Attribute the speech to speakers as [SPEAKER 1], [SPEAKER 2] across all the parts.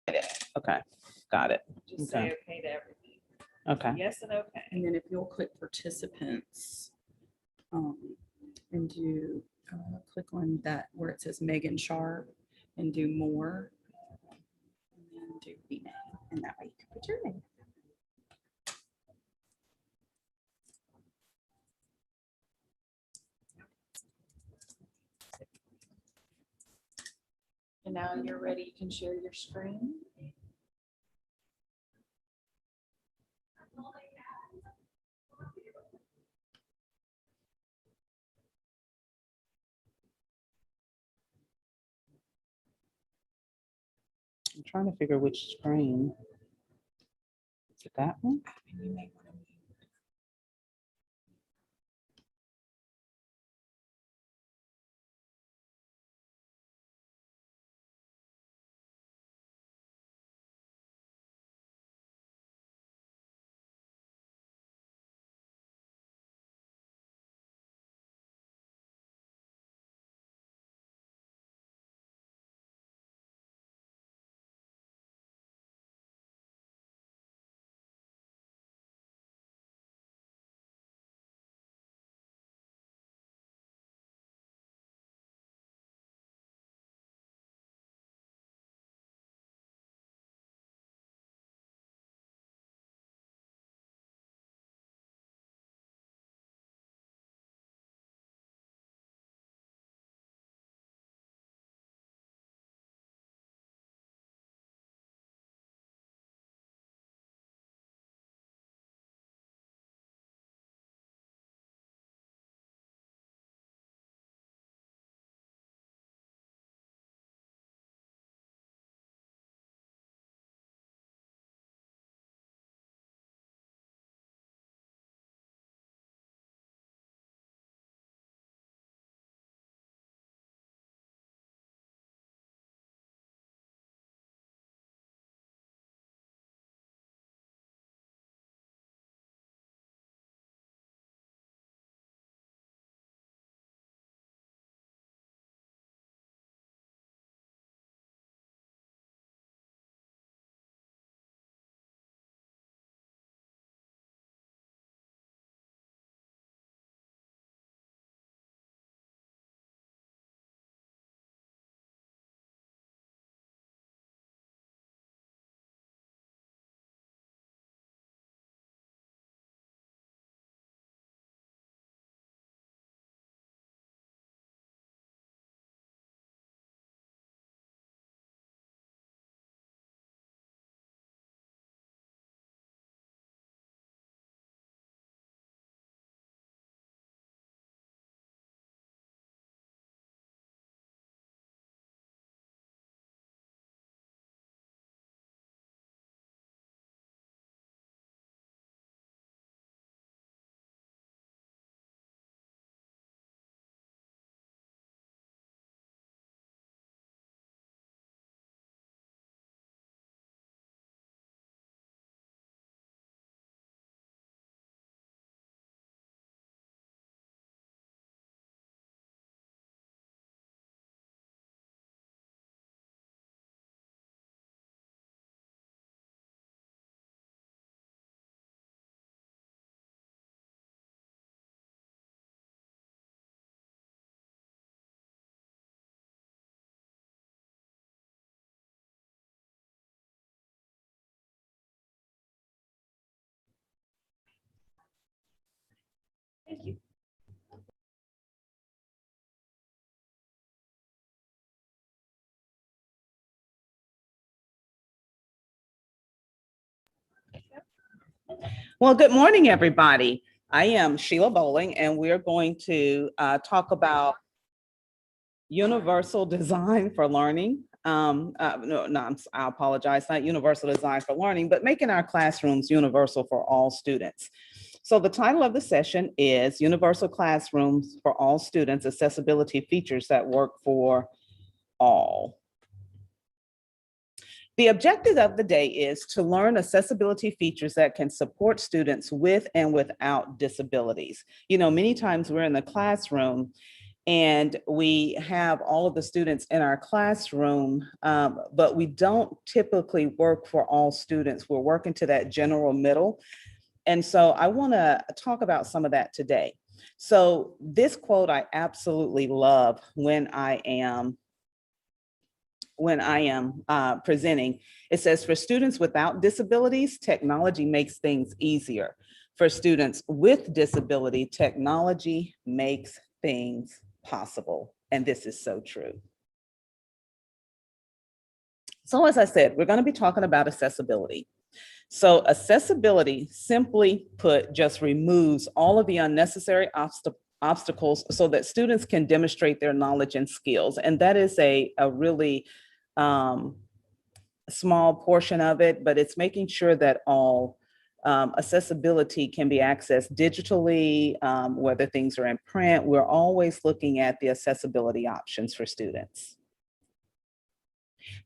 [SPEAKER 1] Okay, got it.
[SPEAKER 2] Just
[SPEAKER 1] Okay.
[SPEAKER 2] say okay to everything.
[SPEAKER 1] Okay.
[SPEAKER 2] Yes and okay.
[SPEAKER 3] And then if you'll click participants and do click on that where it says Megan Sharp and do more. And then do B name. And that way you can put your name.
[SPEAKER 2] And now you're ready, you can share your screen.
[SPEAKER 1] I'm trying to figure which screen. Is it that one?
[SPEAKER 2] You may want to mute. Thank you.
[SPEAKER 1] Well, good morning, everybody. I am Sheila Bolling, and we're going to talk about universal design for learning. I apologize, not universal design for learning, but making our classrooms universal for all students. So the title of the session is Universal Classrooms for All Students, Accessibility Features that Work for All. The objective of the day is to learn accessibility features that can support students with and without disabilities. You know, many times we're in the classroom and we have all of the students in our classroom, but we don't typically work for all students. We're working to that general middle. And so I want to talk about some of that today. So this quote I absolutely love when I am presenting. It says, for students without disabilities, technology makes things easier. For students with disability, technology makes things possible. And this is so true. So as I said, we're going to be talking about accessibility. So accessibility, simply put, just removes all of the unnecessary obstacles so that students can demonstrate their knowledge and skills. And that is a really small portion of it, but it's making sure that all accessibility can be accessed digitally, whether things are in print. We're always looking at the accessibility options for students.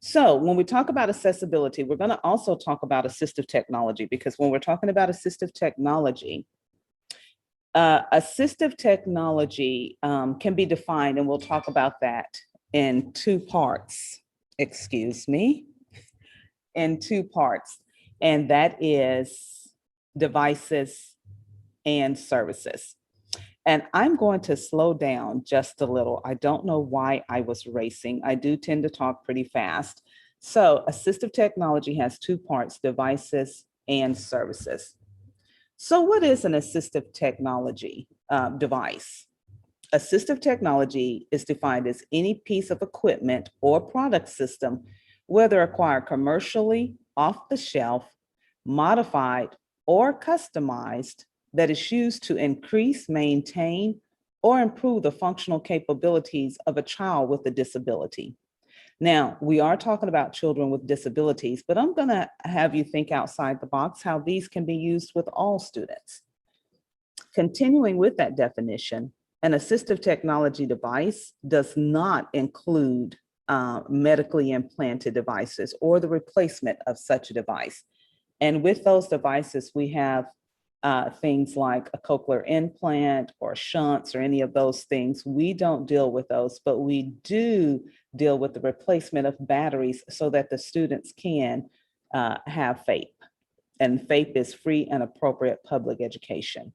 [SPEAKER 1] So when we talk about accessibility, we're going to also talk about assistive technology, because when we're talking about assistive technology can be defined, and we'll talk about that in two parts, and that is devices and services. And I'm going to slow down just a little. I don't know why I was racing. I do tend to talk pretty fast. So assistive technology has two parts, devices and services. So what is an assistive technology device? Assistive technology is defined as any piece of equipment or product system, whether acquired commercially, off the shelf, modified, or customized, that is used to increase, maintain, or improve the functional capabilities of a child with a disability. Now, we are talking about children with disabilities, but I'm going to have you think outside the box how these can be used with all students. Continuing with that definition, an assistive technology device does not include medically implanted devices or the replacement of such a device. And with those devices, we have things like a cochlear implant or shunts or any of those things. We don't deal with those, but we do deal with the replacement of batteries so that the students can have FAPE. And FAPE is free and appropriate public education.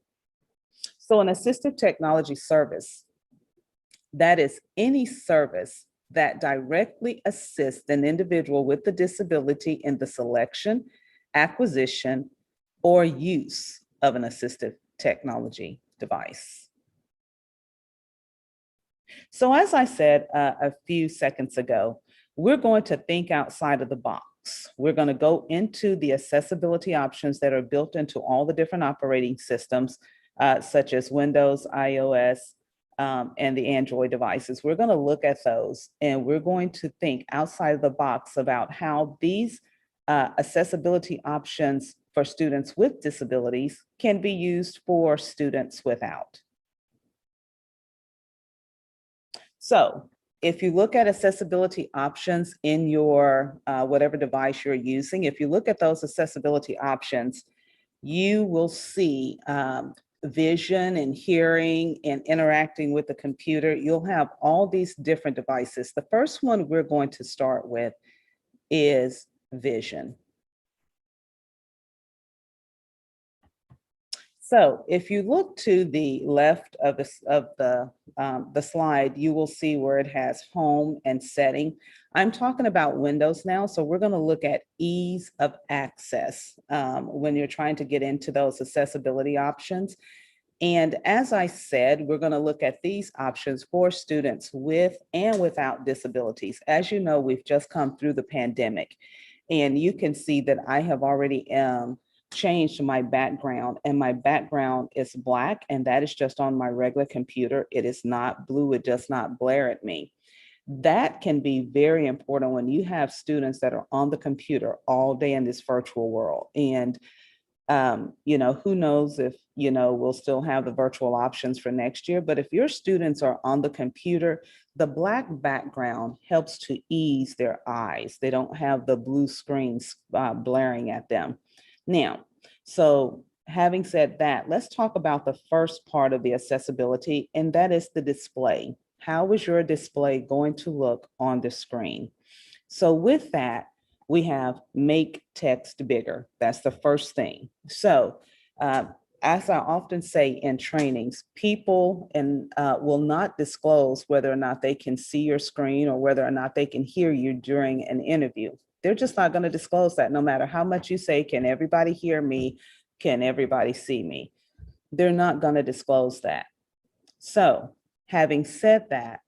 [SPEAKER 1] So an assistive technology service, that is any service that directly assists an individual with a disability in the selection, acquisition, or use of an assistive technology device. So as I said a few seconds ago, we're going to think outside of the box. We're going to go into the accessibility options that are built into all the different operating systems, such as Windows, iOS, and the Android devices. We're going to look at those, and we're going to think outside of the box about how these accessibility options for students with disabilities can be used for students without. So if you look at accessibility options in your whatever device you're using, if you look at those accessibility options, you will see vision and hearing and interacting with the computer. You'll have all these different devices. The first one we're going to start with is vision. So if you look to the left of the slide, you will see where it has home and setting. I'm talking about Windows now, so we're going to look at ease of access when you're trying to get into those accessibility options. And as I said, we're going to look at these options for students with and without disabilities. As you know, we've just come through the pandemic, and you can see that I have already changed my background, and my background is Black, and that is just on my regular computer. It is not blue. It does not glare at me. That can be very important when you have students that are on the computer all day in this virtual world. And who knows if, we'll still have the virtual options for next year, but if your students are on the computer, the Black background helps to ease their eyes. They don't have the blue screens blaring at them. Now, so having said that, let's talk about the first part of the accessibility, and that is the display. how is your display going to look on the screen? So with that, we have make text bigger. That's the first thing. So as I often say in trainings, people will not disclose whether or not they can see your screen or whether or not they can hear you during an interview. They're just not going to disclose that no matter how much you say, can everybody hear me? Can everybody see me? They're not going to disclose that. So having said that,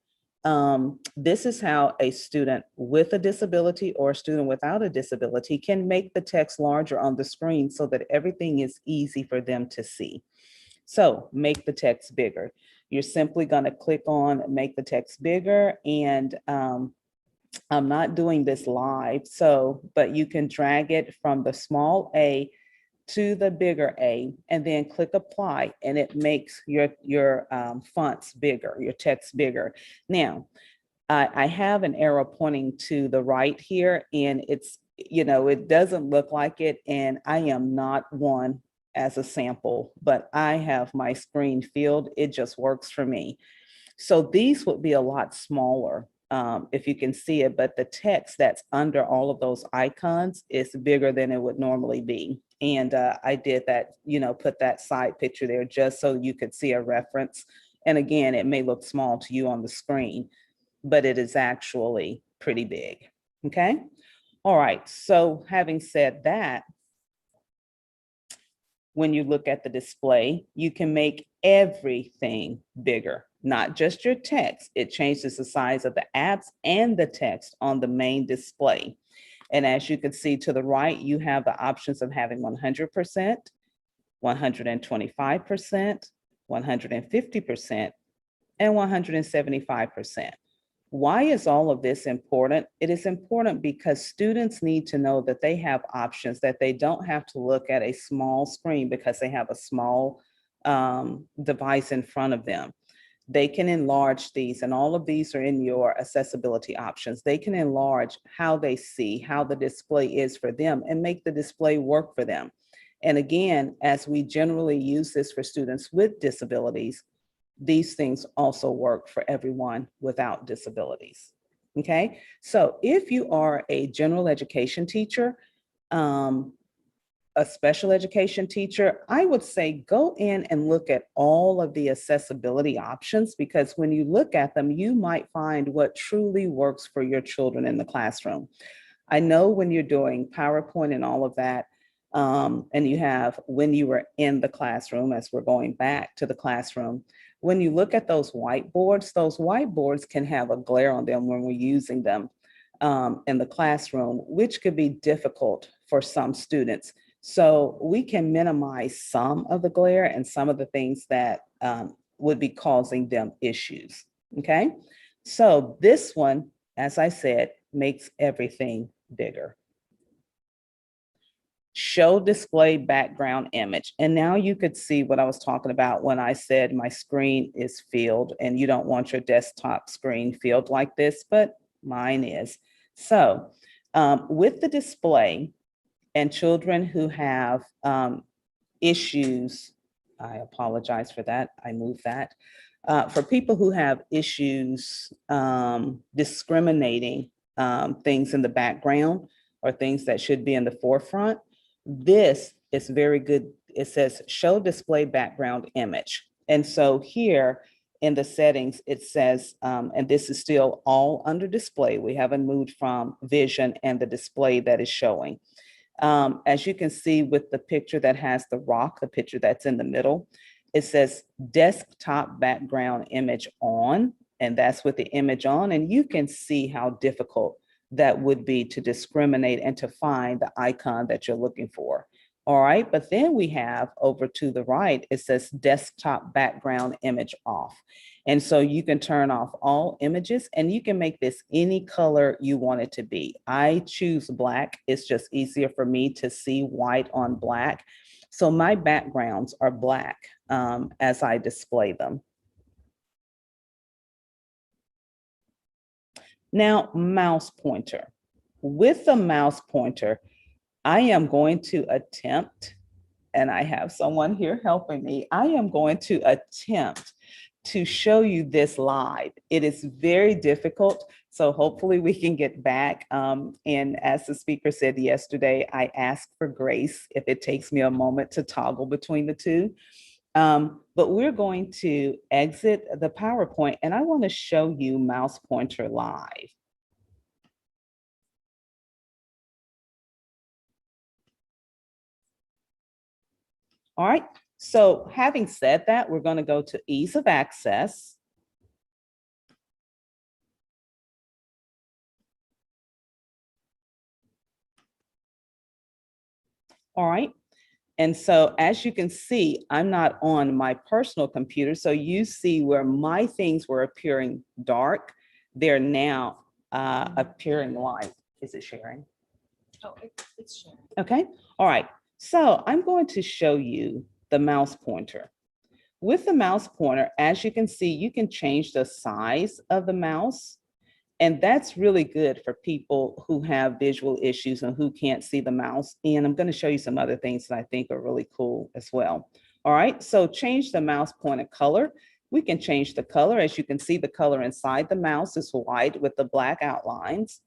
[SPEAKER 1] this is how a student with a disability or a student without a disability can make the text larger on the screen so that everything is easy for them to see. So make the text bigger. You're simply going to click on make the text bigger, and I'm not doing this live, but you can drag it from the small a to the bigger A and then click apply, and it makes your fonts bigger, your text bigger. Now, I have an arrow pointing to the right here, and it's, it doesn't look like it, and I am not one as a sample, but I have my screen filled. It just works for me. So these would be a lot smaller if you can see it, but the text that's under all of those icons is bigger than it would normally be. And I did that, put that side picture there just so you could see a reference. And again, it may look small to you on the screen, but it is actually pretty big. Okay. All right. So having said that, when you look at the display, you can make everything bigger, not just your text. It changes the size of the apps and the text on the main display. And as you can see to the right, you have the options of having 100%, 125%, 150%, and 175%. Why is all of this important? It is important because students need to know that they have options, that they don't have to look at a small screen because they have a small device in front of them. They can enlarge these, and all of these are in your accessibility options. They can enlarge how they see, how the display is for them, and make the display work for them. And again, as we generally use this for students with disabilities, these things also work for everyone without disabilities. Okay, so if you are a general education teacher, a special education teacher, I would say go in and look at all of the accessibility options, because when you look at them, you might find what truly works for your children in the classroom. I know when you're doing PowerPoint and all of that, and you have when you were in the classroom, as we're going back to the classroom, when you look at those whiteboards can have a glare on them when we're using them in the classroom, which could be difficult for some students. So we can minimize some of the glare and some of the things that would be causing them issues, okay? So this one, as I said, makes everything bigger. Show display background image. And now you could see what I was talking about when I said my screen is filled, and you don't want your desktop screen filled like this, but mine is. So with the display, and children who have issues, I apologize for that, I moved that. For people who have issues discriminating things in the background or things that should be in the forefront, this is very good. It says show display background image. And so here in the settings, it says, and this is still all under display. We haven't moved from vision and the display that is showing. As you can see with the picture that has the rock, the picture that's in the middle, it says desktop background image on, and that's with the image on. And you can see how difficult that would be to discriminate and to find the icon that you're looking for. All right, but then we have over to the right, it says desktop background image off. And so you can turn off all images, and you can make this any color you want it to be. I choose black. It's just easier for me to see white on black. So my backgrounds are black as I display them. Now, mouse pointer. With the mouse pointer, I am going to attempt, and I have someone here helping me, I am going to attempt to show you this live. It is very difficult. So hopefully we can get back. And as the speaker said yesterday, I ask for grace if it takes me a moment to toggle between the two. But we're going to exit the PowerPoint and I want to show you mouse pointer live. All right, so having said that, we're going to go to ease of access. All right, and so as you can see, I'm not on my personal computer. So you see where my things were appearing dark, they're now appearing light. Is it sharing?
[SPEAKER 2] Oh, it's sharing.
[SPEAKER 1] Okay, all right. So I'm going to show you the mouse pointer. With the mouse pointer, as you can see, you can change the size of the mouse. And that's really good for people who have visual issues and who can't see the mouse. And I'm going to show you some other things that I think are really cool as well. All right, so change the mouse pointer color. We can change the color. As you can see, the color inside the mouse is white with the black outlines.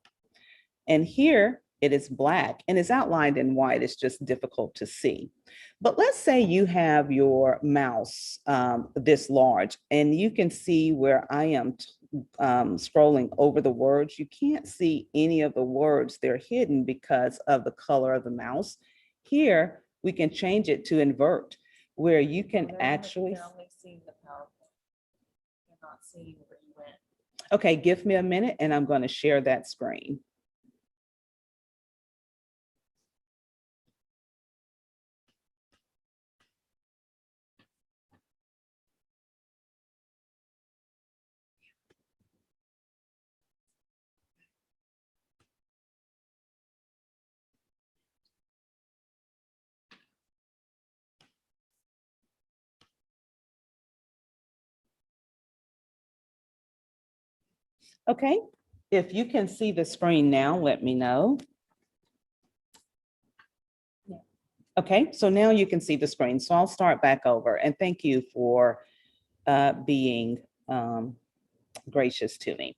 [SPEAKER 1] And here it is black and it's outlined in white. It's just difficult to see. But let's say you have your mouse this large and you can see where I am scrolling over the words. You can't see any of the words. They're hidden because of the color of the mouse. Here, we can change it to invert, where you can actually.
[SPEAKER 2] They're only seeing the PowerPoint. They're not seeing where you went.
[SPEAKER 1] Okay, give me a minute and I'm going to share that screen. Okay, if you can see the screen now, let me know. Okay, so now you can see the screen. So I'll start back over and thank you for being gracious to me.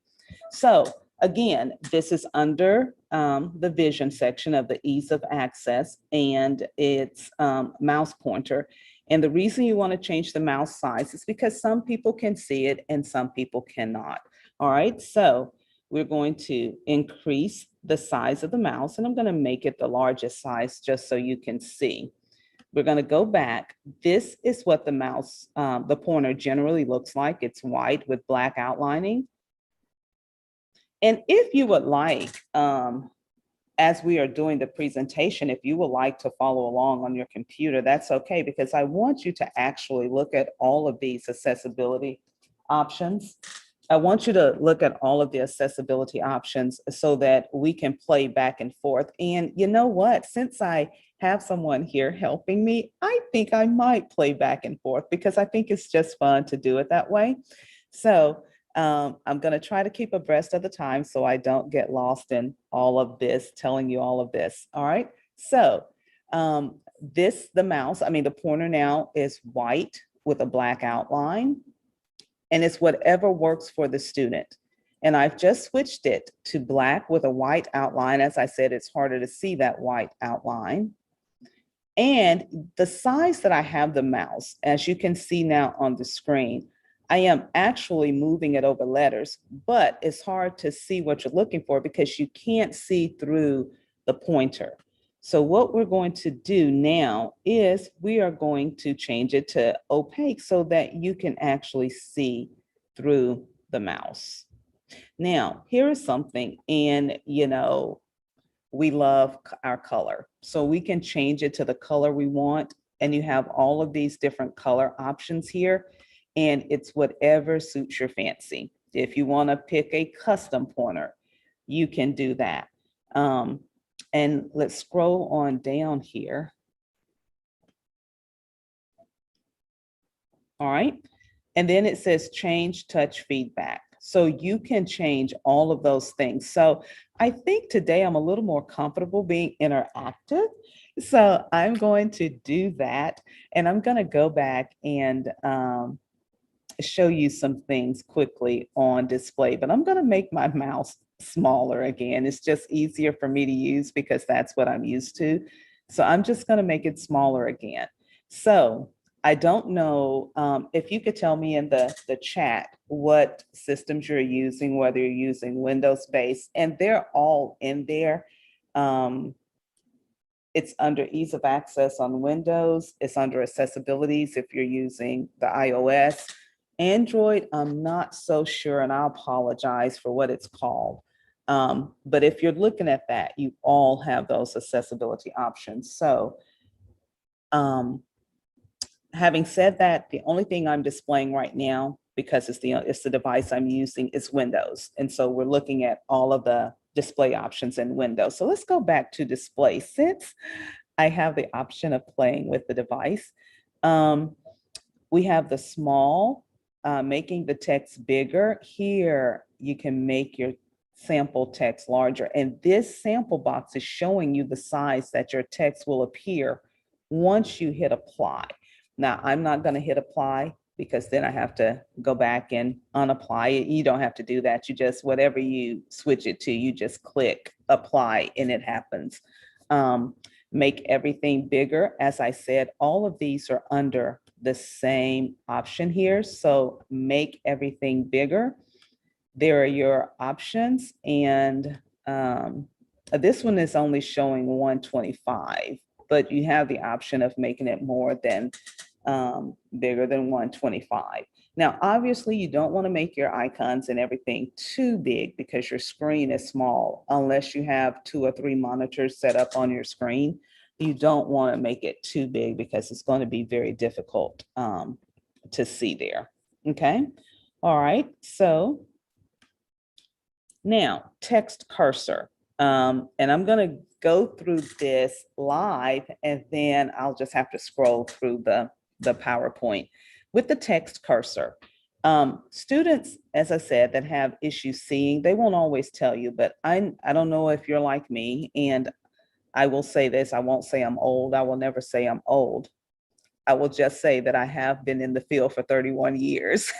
[SPEAKER 1] So again, this is under the vision section of the ease of access and it's mouse pointer. And the reason you want to change the mouse size is because some people can see it and some people cannot. All right, so we're going to increase the size of the mouse and I'm going to make it the largest size just so you can see. We're going to go back. This is what the mouse, the pointer generally looks like. It's white with black outlining. And if you would like, as we are doing the presentation, if you would like to follow along on your computer, that's okay, because I want you to actually look at all of these accessibility options. I want you to look at all of the accessibility options so that we can play back and forth. And you know what? Since I have someone here helping me, I think I might play back and forth because I think it's just fun to do it that way. So I'm going to try to keep abreast of the time so I don't get lost in all of this, telling you all of this. All right. So the mouse, the pointer now is white with a black outline. And it's whatever works for the student. And I've just switched it to black with a white outline. As I said, it's harder to see that white outline. And the size that I have the mouse, as you can see now on the screen, I am actually moving it over letters, but it's hard to see what you're looking for because you can't see through the pointer. So what we're going to do now is we are going to change it to opaque so that you can actually see through the mouse. Now, here is something, and we love our color. So we can change it to the color we want, and you have all of these different color options here, and it's whatever suits your fancy. If you want to pick a custom pointer, you can do that. And let's scroll on down here. All right. And then it says change touch feedback. So you can change all of those things. So I think today I'm a little more comfortable being interactive. So I'm going to do that. And I'm going to go back and show you some things quickly on display, but I'm going to make my mouse smaller again. It's just easier for me to use because that's what I'm used to. So I'm just going to make it smaller again. So I don't know if you could tell me in the chat what systems you're using, whether you're using Windows-based, and they're all in there. It's under ease of access on Windows. It's under accessibilities if you're using the iOS. Android, I'm not so sure, and I apologize for what it's called. But if you're looking at that, you all have those accessibility options. So having said that, the only thing I'm displaying right now, because it's the device I'm using, is Windows. And so we're looking at all of the display options in Windows. So let's go back to display. Since I have the option of playing with the device, we have the small, making the text bigger. Here, you can make your sample text larger. And this sample box is showing you the size that your text will appear once you hit apply. Now, I'm not going to hit apply because then I have to go back and unapply it. You don't have to do that. You just, whatever you switch it to, you just click apply and it happens. Make everything bigger. As I said, all of these are under the same option here. So make everything bigger. There are your options. And this one is only showing 125, but you have the option of making it more than bigger than 125. Now, obviously, you don't want to make your icons and everything too big because your screen is small. Unless you have 2 or 3 monitors set up on your screen, you don't want to make it too big because it's going to be very difficult to see there. Okay. All right. So now text cursor. And I'm going to go through this live and then I'll just have to scroll through the PowerPoint. With the text cursor, students, as I said, that have issues seeing, they won't always tell you, but I don't know if you're like me, and I will say this, I won't say I'm old. I will never say I'm old. I will just say that I have been in the field for 31 years.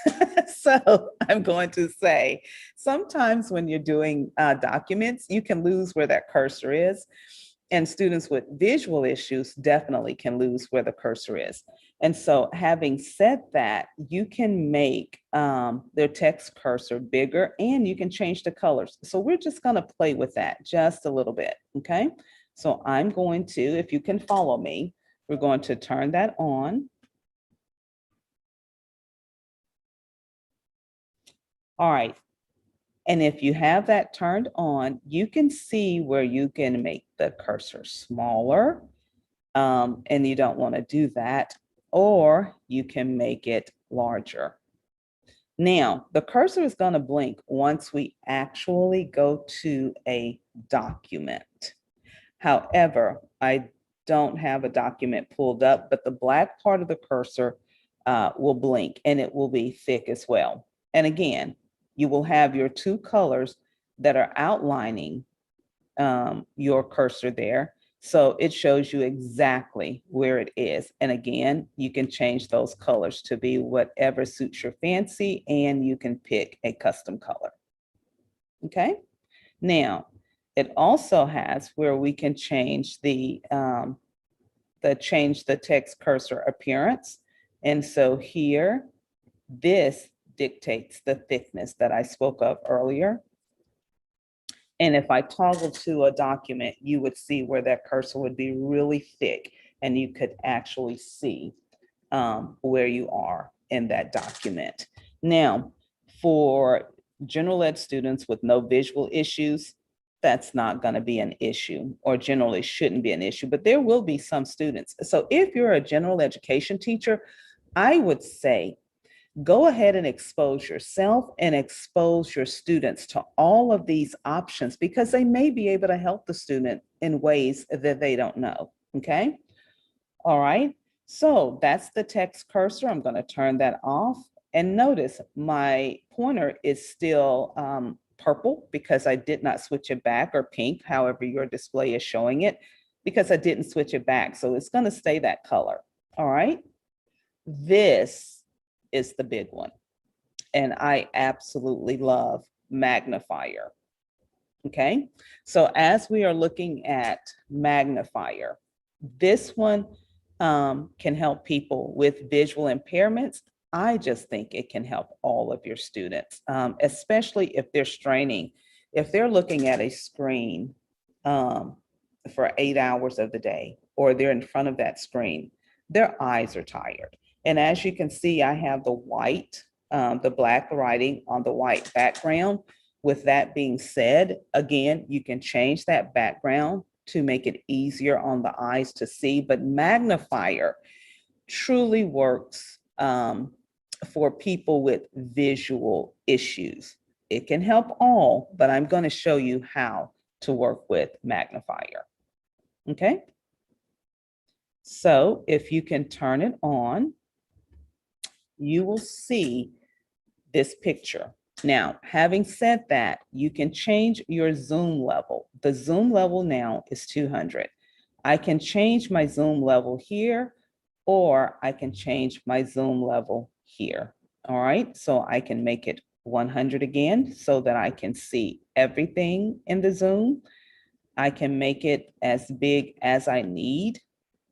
[SPEAKER 1] So I'm going to say, sometimes when you're doing documents, you can lose where that cursor is. And students with visual issues definitely can lose where the cursor is. And so having said that, you can make their text cursor bigger and you can change the colors. So we're just going to play with that just a little bit, okay? So I'm going to, if you can follow me, we're going to turn that on. All right. And if you have that turned on, you can see where you can make the cursor smaller. And you don't want to do that, or you can make it larger. Now, the cursor is going to blink once we actually go to a document. However, I don't have a document pulled up, but the black part of the cursor will blink and it will be thick as well. And again, you will have your 2 colors that are outlining your cursor there. So it shows you exactly where it is. And again, you can change those colors to be whatever suits your fancy, and you can pick a custom color. Okay. Now, it also has where we can change the text cursor appearance. And so here, this dictates the thickness that I spoke of earlier. And if I toggle to a document, you would see where that cursor would be really thick and you could actually see where you are in that document. Now, for general ed students with no visual issues, that's not going to be an issue, or generally shouldn't be an issue, but there will be some students. So if you're a general education teacher, I would say go ahead and expose yourself and expose your students to all of these options because they may be able to help the student in ways that they don't know. Okay. All right. So that's the text cursor. I'm going to turn that off. And notice my pointer is still purple because I did not switch it back, or pink, however your display is showing it, because I didn't switch it back. So it's going to stay that color. All right. This is the big one. and I absolutely love magnifier. Okay, so as we are looking at magnifier, this one can help people with visual impairments. I just think it can help all of your students, especially if they're straining. If they're looking at a screen for 8 hours of the day, or they're in front of that screen, their eyes are tired. And as you can see, I have the white, the black writing on the white background. With that being said, again, you can change that background to make it easier on the eyes to see, but magnifier truly works for people with visual issues. It can help all, but I'm going to show you how to work with magnifier. Okay. So if you can turn it on, you will see this picture. Now, having said that, you can change your zoom level. The zoom level now is 200. I can change my zoom level here, or I can change my zoom level here. All right, so I can make it 100 again so that I can see everything in the zoom. I can make it as big as I need.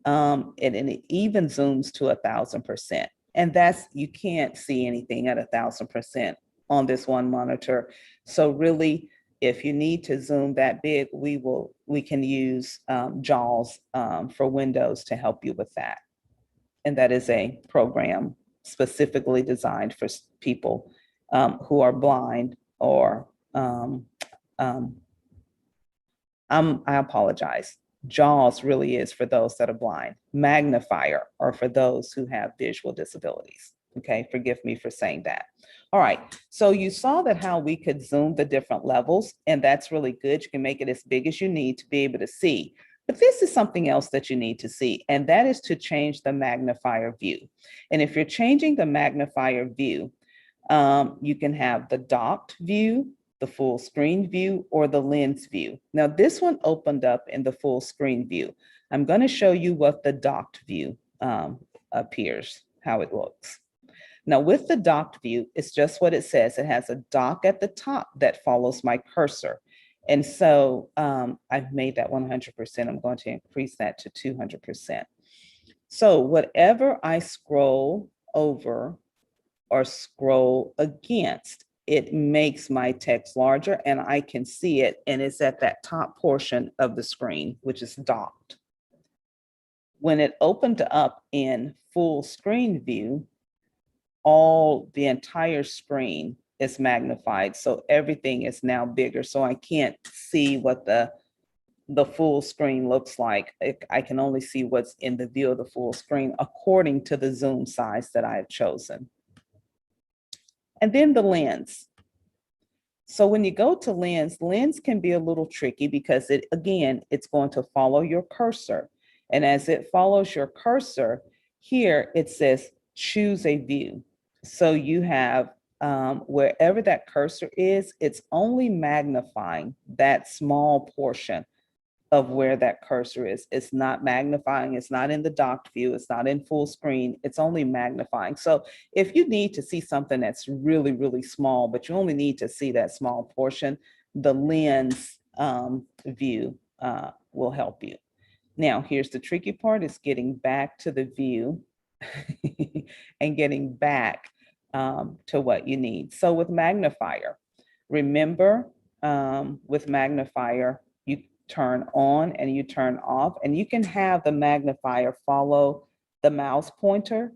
[SPEAKER 1] And it even zooms to 1,000%. And that's, you can't see anything at 1,000% on this one monitor. So really, if you need to zoom that big, we can use JAWS for Windows to help you with that. And that is a program specifically designed for people who are blind or I apologize. JAWS really is for those that are blind. Magnifier are for those who have visual disabilities. Okay, forgive me for saying that. All right, so you saw that how we could zoom the different levels, and that's really good. You can make it as big as you need to be able to see. But this is something else that you need to see, and that is to change the magnifier view. And if you're changing the magnifier view, you can have the docked view, the full screen view, or the lens view. Now this one opened up in the full screen view. I'm going to show you what the docked view appears, how it looks. Now with the docked view, it's just what it says. It has a dock at the top that follows my cursor. And so I've made that 100%. I'm going to increase that to 200%. So whatever I scroll over or scroll against, it makes my text larger and I can see it, and it's at that top portion of the screen, which is docked. When it opened up in full screen view, the entire screen is magnified. So everything is now bigger. So I can't see what the full screen looks like. I can only see what's in the view of the full screen according to the zoom size that I have chosen. And then the lens. So when you go to lens can be a little tricky because it's going to follow your cursor. And as it follows your cursor, here it says choose a view. So you have wherever that cursor is, it's only magnifying that small portion of where that cursor is. It's not magnifying, it's not in the docked view, it's not in full screen, it's only magnifying. So if you need to see something that's really, really small, but you only need to see that small portion, the lens view will help you. Now, here's the tricky part, is getting back to the view and getting back to what you need. So with magnifier, remember with magnifier, you turn on and you turn off, and you can have the magnifier follow the mouse pointer,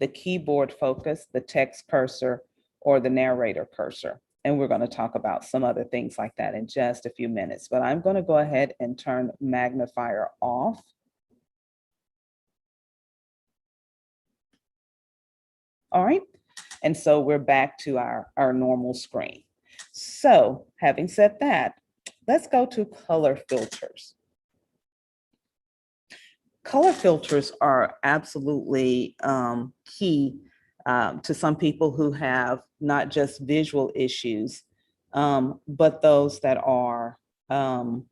[SPEAKER 1] the keyboard focus, the text cursor, or the narrator cursor. And we're going to talk about some other things like that in just a few minutes, but I'm going to go ahead and turn magnifier off. All right, and so we're back to our normal screen. So having said that, let's go to color filters. Color filters are absolutely key to some people who have not just visual issues, but those that are colorblind.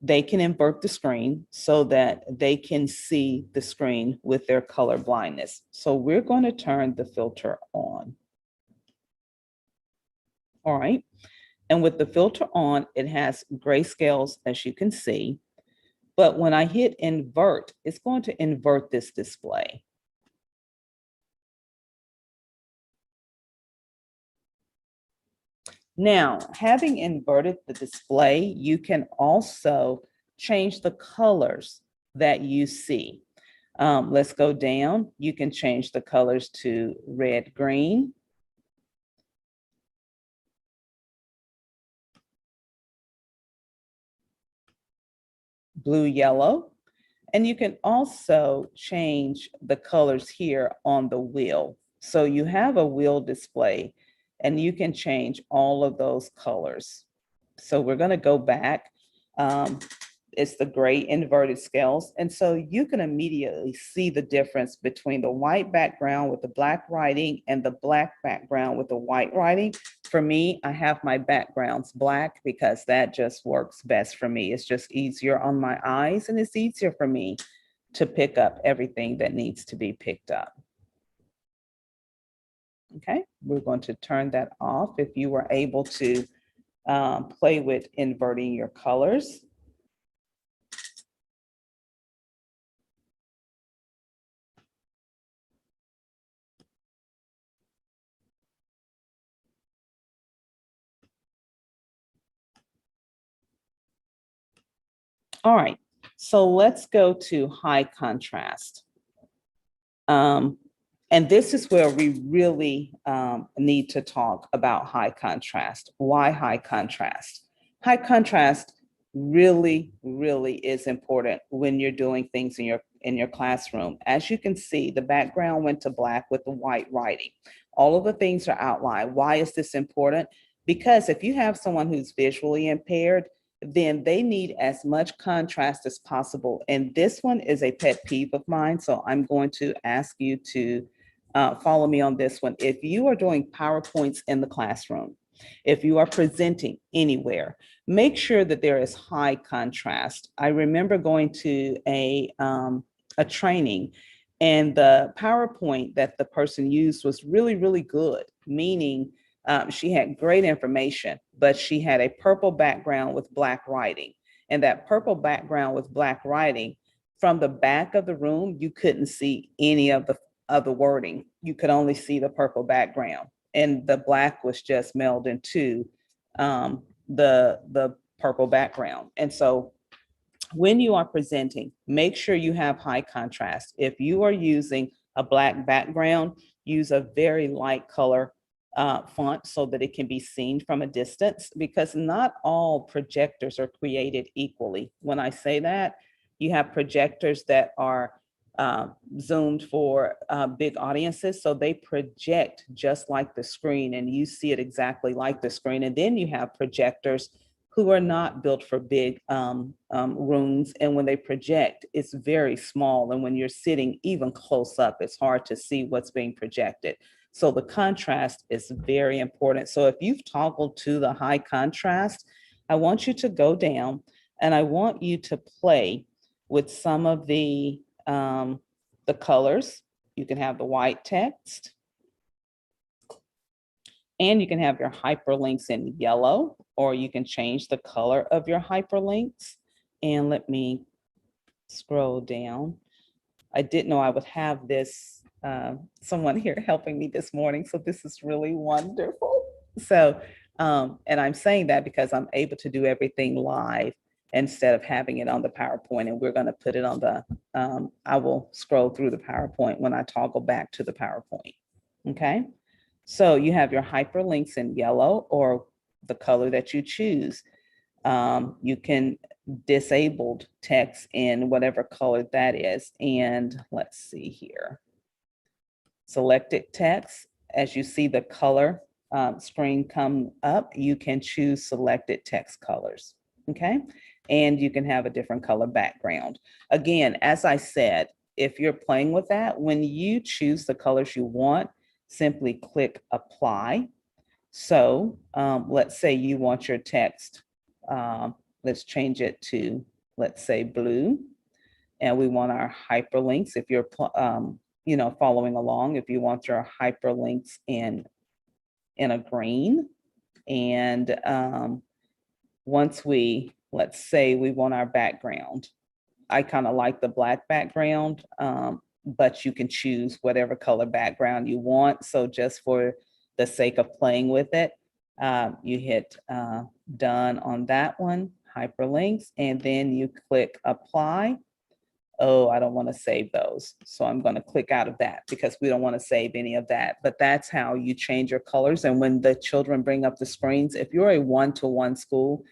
[SPEAKER 1] they can invert the screen so that they can see the screen with their color blindness. So we're going to turn the filter on. All right. And with the filter on, it has grayscales, as you can see. But when I hit invert, it's going to invert this display. Now, having inverted the display, you can also change the colors that you see. Let's go down. You can change the colors to red, green, blue, yellow, and you can also change the colors here on the wheel. So you have a wheel display and you can change all of those colors. So we're going to go back. It's the gray inverted scales. And so you can immediately see the difference between the white background with the black writing and the black background with the white writing. For me, I have my backgrounds black because that just works best for me. It's just easier on my eyes and it's easier for me to pick up everything that needs to be picked up. Okay, we're going to turn that off if you were able to play with inverting your colors. All right, so let's go to high contrast. And this is where we really need to talk about high contrast. Why high contrast? High contrast really, really is important when you're doing things in your classroom. As you can see, the background went to black with the white writing. All of the things are outlined. Why is this important? Because if you have someone who's visually impaired, then they need as much contrast as possible. And this one is a pet peeve of mine. So I'm going to ask you to follow me on this one. If you are doing PowerPoints in the classroom, if you are presenting anywhere, make sure that there is high contrast. I remember going to a training and the PowerPoint that the person used was really, really good, meaning she had great information, but she had a purple background with black writing. And that purple background with black writing, from the back of the room, you couldn't see any of the wording. You could only see the purple background. And the black was just melded into the purple background. And so when you are presenting, make sure you have high contrast. If you are using a black background, use a very light color font so that it can be seen from a distance, because not all projectors are created equally. When I say that, you have projectors that are zoomed for big audiences, so they project just like the screen and you see it exactly like the screen. And then you have projectors who are not built for big rooms, and when they project, it's very small, and when you're sitting even close up, it's hard to see what's being projected. So the contrast is very important. So if you've toggled to the high contrast, I want you to go down and I want you to play with some of the colors. You can have the white text, and you can have your hyperlinks in yellow, or you can change the color of your hyperlinks. And let me scroll down. I didn't know I would have this, someone here helping me this morning. So this is really wonderful. So, and I'm saying that because I'm able to do everything live instead of having it on the PowerPoint. And we're going to put it on the, I will scroll through the PowerPoint when I toggle back to the PowerPoint. Okay. So you have your hyperlinks in yellow or the color that you choose. You can disabled text in whatever color that is. And let's see here. Selected text, as you see the color screen come up, you can choose selected text colors, okay? And you can have a different color background. Again, as I said, if you're playing with that, when you choose the colors you want, simply click apply. So let's say you want your text, let's change it to let's say blue, and we want our hyperlinks. If you're, following along, if you want your hyperlinks in a green, and once let's say we want our background. I kind of like the black background, but you can choose whatever color background you want. So just for the sake of playing with it, you hit done on that one, hyperlinks, and then you click apply. Oh, I don't want to save those. So I'm going to click out of that because we don't want to save any of that. But that's how you change your colors. And when the children bring up the screens, if you're a one-to-one school,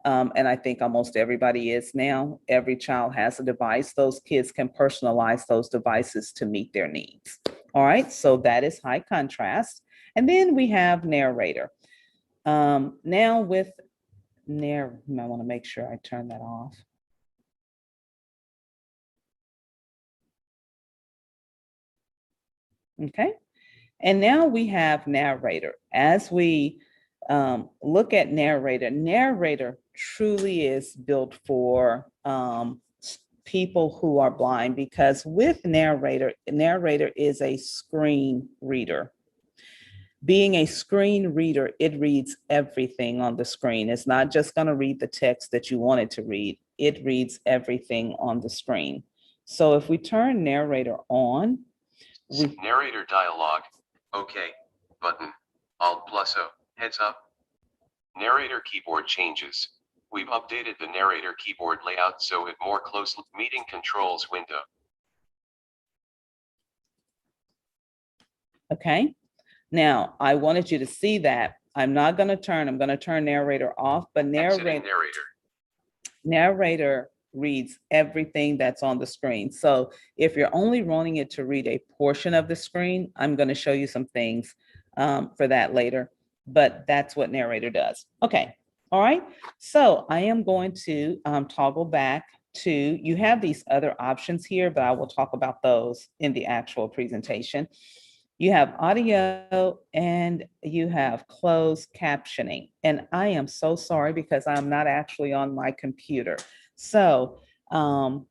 [SPEAKER 1] and I think almost everybody is now, every child has a device, those kids can personalize those devices to meet their needs. All right, so that is high contrast. And then we have narrator. Now with I want to make sure I turn that off. Okay, and now we have narrator. As we look at narrator truly is built for people who are blind, because with narrator is a screen reader. Being a screen reader, it reads everything on the screen. It's not just going to read the text that you want it to read. It reads everything on the screen. So if we turn narrator on,
[SPEAKER 4] narrator dialog. Okay. Button. Alt plus O. Heads up. Narrator keyboard changes. We've updated the narrator keyboard layout so it more closely meeting controls window.
[SPEAKER 1] Okay. Now I wanted you to see that. I'm going to turn narrator off, but narrator reads everything that's on the screen. So if you're only wanting it to read a portion of the screen, I'm going to show you some things for that later, but that's what narrator does. Okay. All right. So I am going to toggle back to, you have these other options here, but I will talk about those in the actual presentation. You have audio and you have closed captioning. And I am so sorry because I'm not actually on my computer. So I'm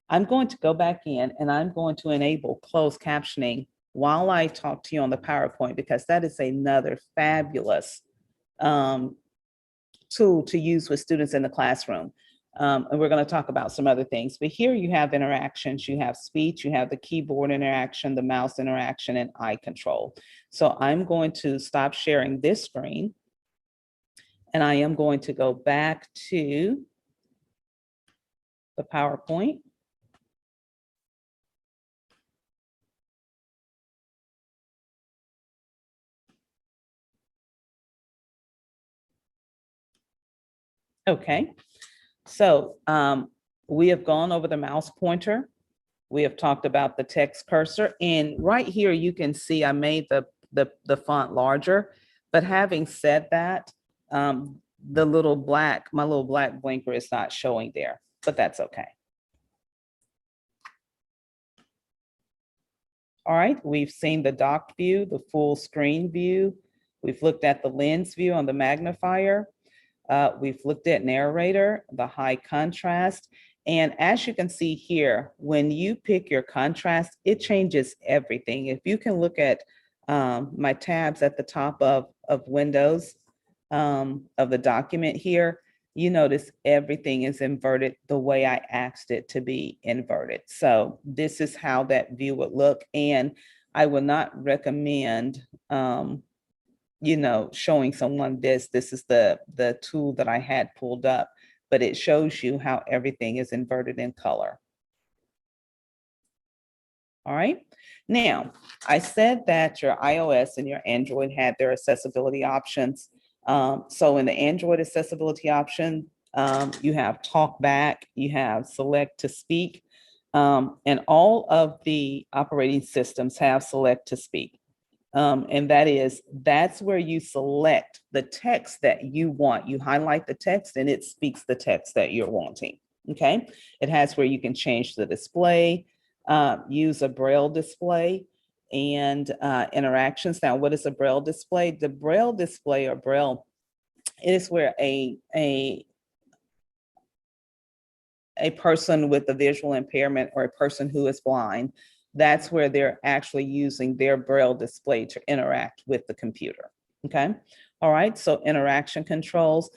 [SPEAKER 1] going to go back in and I'm going to enable closed captioning while I talk to you on the PowerPoint, because that is another fabulous tool to use with students in the classroom. And we're going to talk about some other things, but here you have interactions, you have speech, you have the keyboard interaction, the mouse interaction, and eye control. So I'm going to stop sharing this screen and I am going to go back to the PowerPoint. Okay, so we have gone over the mouse pointer. We have talked about the text cursor, and right here you can see I made the font larger. But having said that, my little black blinker is not showing there, but that's okay. All right, we've seen the docked view, the full screen view. We've looked at the lens view on the magnifier. We've looked at narrator, the high contrast. And as you can see here, when you pick your contrast, it changes everything. If you can look at my tabs at the top of Windows of the document here, you notice everything is inverted the way I asked it to be inverted. So this is how that view would look. And I would not recommend showing someone this. This is the tool that I had pulled up, but it shows you how everything is inverted in color. All right. Now, I said that your iOS and your Android had their accessibility options. So in the Android accessibility option, you have talk back, you have select to speak, and all of the operating systems have select to speak. And that's where you select the text that you want. You highlight the text and it speaks the text that you're wanting. Okay. It has where you can change the display, use a Braille display and interactions. Now, what is a Braille display? The Braille display or Braille, it is where a a person with a visual impairment or a person who is blind, that's where they're actually using their Braille display to interact with the computer. Okay. All right. So interaction controls.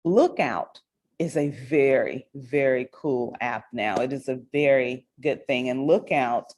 [SPEAKER 1] Lookout is a very, very cool app now. It is a very good thing. And Lookout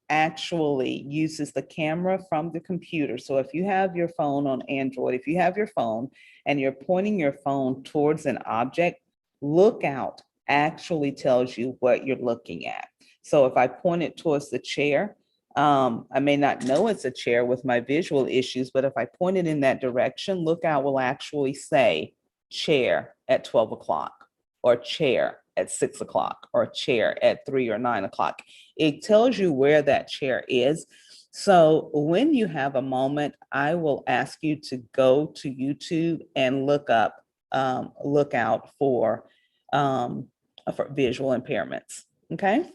[SPEAKER 1] actually uses the camera from the computer. So if you have your phone on Android, if you have your phone and you're pointing your phone towards an object, Lookout actually tells you what you're looking at. So if I point it towards the chair, I may not know it's a chair with my visual issues, but if I point it in that direction, Lookout will actually say chair at 12 o'clock or chair at 6 o'clock or chair at 3 or 9 o'clock. It tells you where that chair is. So when you have a moment, I will ask you to go to YouTube and look out for visual impairments. Okay.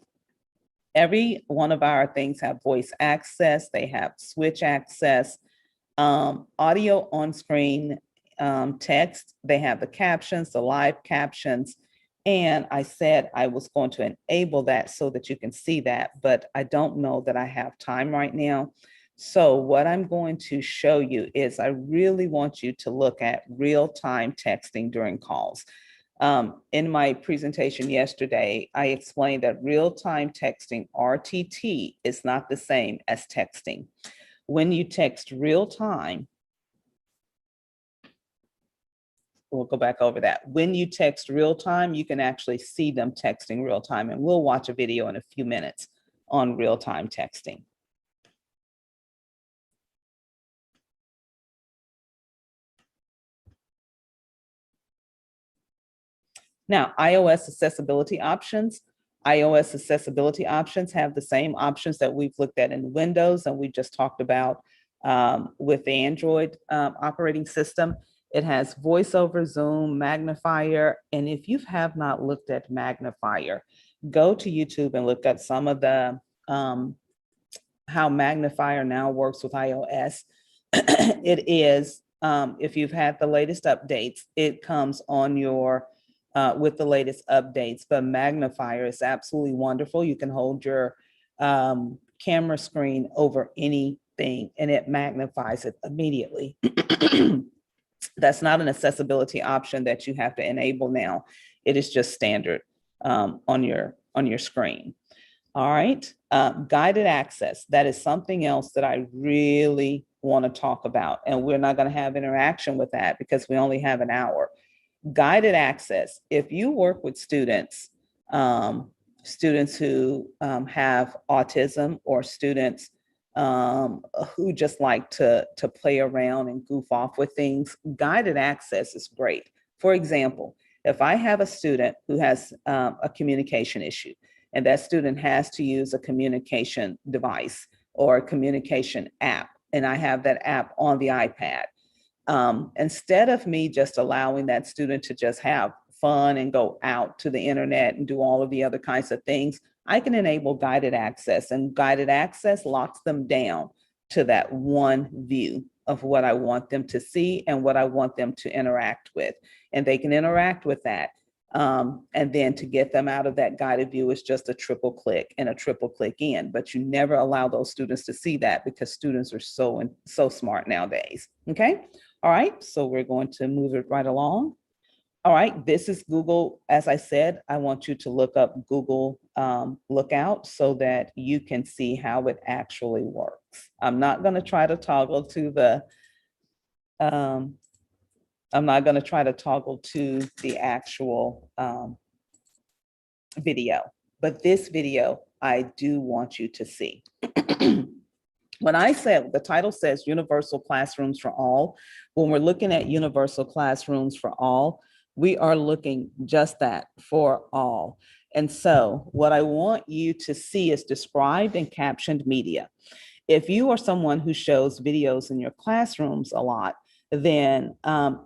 [SPEAKER 1] Every one of our things have voice access. They have switch access, audio on screen, text. They have the captions, the live captions. And I said I was going to enable that so that you can see that, but I don't know that I have time right now. So what I'm going to show you is I really want you to look at real-time texting during calls. In my presentation yesterday, I explained that real-time texting, RTT, is not the same as texting. When you text real-time, we'll go back over that. When you text real-time, you can actually see them texting real-time, and we'll watch a video in a few minutes on real-time texting. Now, iOS accessibility options. iOS accessibility options have the same options that we've looked at in Windows and we just talked about with the Android operating system. It has voiceover, zoom, magnifier. And if you have not looked at magnifier, go to YouTube and look at some of the how magnifier now works with iOS. It is, if you've had the latest updates, it comes on your with the latest updates, but magnifier is absolutely wonderful. You can hold your camera screen over anything and it magnifies it immediately. That's not an accessibility option that you have to enable now. It is just standard on your screen. All right, guided access. That is something else that I really want to talk about, and we're not going to have interaction with that because we only have an hour. Guided access. If you work with students, students who have autism or students who just like to play around and goof off with things, guided access is great. For example, if I have a student who has a communication issue and that student has to use a communication device or a communication app, and I have that app on the iPad, instead of me just allowing that student to just have fun and go out to the internet and do all of the other kinds of things, I can enable guided access, and guided access locks them down to that one view of what I want them to see and what I want them to interact with. And they can interact with that. And then to get them out of that guided view is just a triple click and a triple click in, but you never allow those students to see that because students are so smart nowadays. Okay. All right. So we're going to move it right along. All right, this is Google. As I said, I want you to look up Google Lookout so that you can see how it actually works. I'm not going to try to toggle to the, actual video, but this video I do want you to see. When I said, the title says Universal Classrooms for All, when we're looking at Universal Classrooms for All, we are looking just that, for all. And so what I want you to see is described and captioned media. If you are someone who shows videos in your classrooms a lot, then